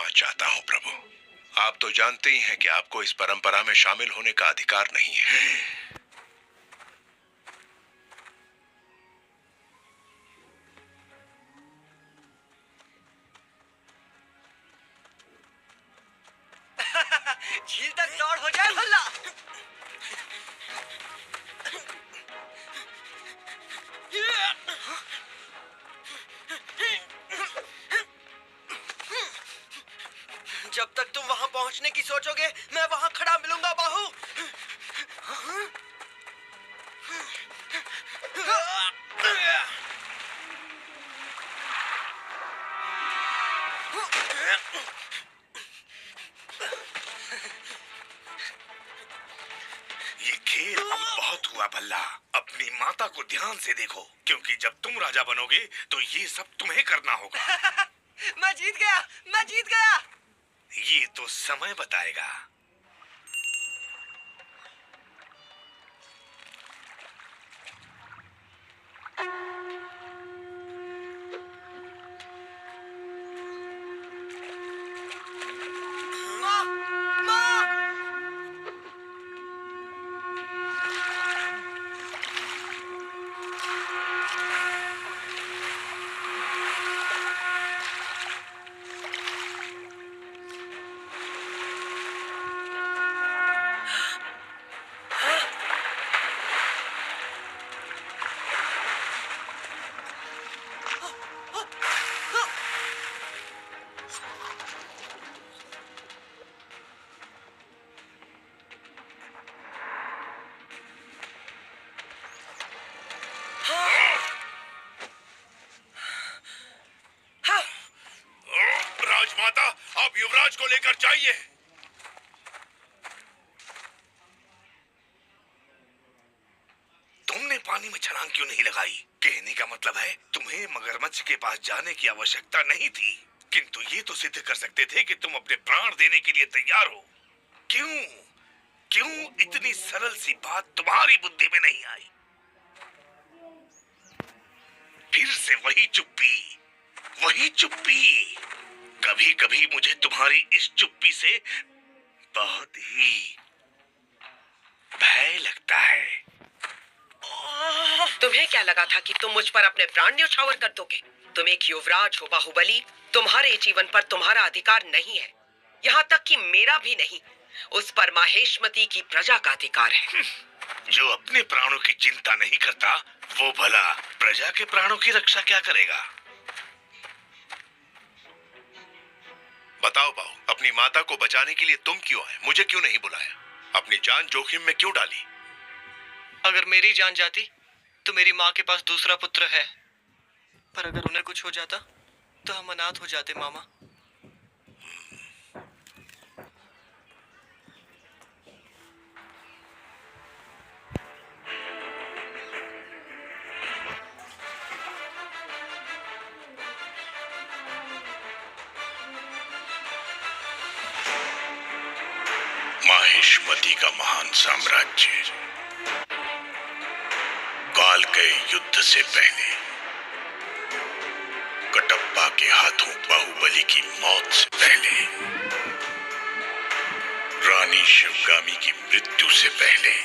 क्षमा चाहता हूँ प्रभु। आप तो जानते ही हैं कि आपको इस परंपरा में शामिल होने का अधिकार नहीं है। झील तक दौड़ हो जाए भल्ला। जब तक तुम वहां पहुंचने की सोचोगे, मैं वहां खड़ा मिलूंगा बाहू। ये खेल अब बहुत हुआ भल्ला। अपनी माता को ध्यान से देखो, क्योंकि जब तुम राजा बनोगे तो ये सब तुम्हें करना होगा। मैं जीत गया, मैं जीत गया। ये तो समय बताएगा। माँ, माँ। राजमाता, आप युवराज को लेकर जाइए। तुमने पानी में छलांग क्यों नहीं लगाई? कहने का मतलब है तुम्हें मगरमच्छ के पास जाने की आवश्यकता नहीं थी, किंतु ये तो सिद्ध कर सकते थे कि तुम अपने प्राण देने के लिए तैयार हो। क्यों क्यों इतनी सरल सी बात तुम्हारी बुद्धि में नहीं आई? फिर से वही चुप्पी, वही चुप्पी। कभी कभी मुझे तुम्हारी इस चुप्पी से बहुत ही भय लगता है। तुम्हें क्या लगा था कि तुम मुझ पर अपने प्राण न्यौछावर कर दोगे? तुम एक युवराज हो बाहुबली। तुम्हारे जीवन पर तुम्हारा अधिकार नहीं है, यहाँ तक कि मेरा भी नहीं। उस पर माहेश्मती की प्रजा का अधिकार है। जो अपने प्राणों की चिंता नहीं करता, वो भला प्रजा के प्राणों की रक्षा क्या करेगा? बताओ बाहू, अपनी माता को बचाने के लिए तुम क्यों आए? मुझे क्यों नहीं बुलाया? अपनी जान जोखिम में क्यों डाली? अगर मेरी जान जाती तो मेरी माँ के पास दूसरा पुत्र है, पर अगर उन्हें कुछ हो जाता तो हम अनाथ हो जाते मामा। माहेश्मती का महान साम्राज्य काल के युद्ध से पहले कटप्पा के हाथों बाहुबली की मौत से पहले, रानी शिवगामी की मृत्यु से पहले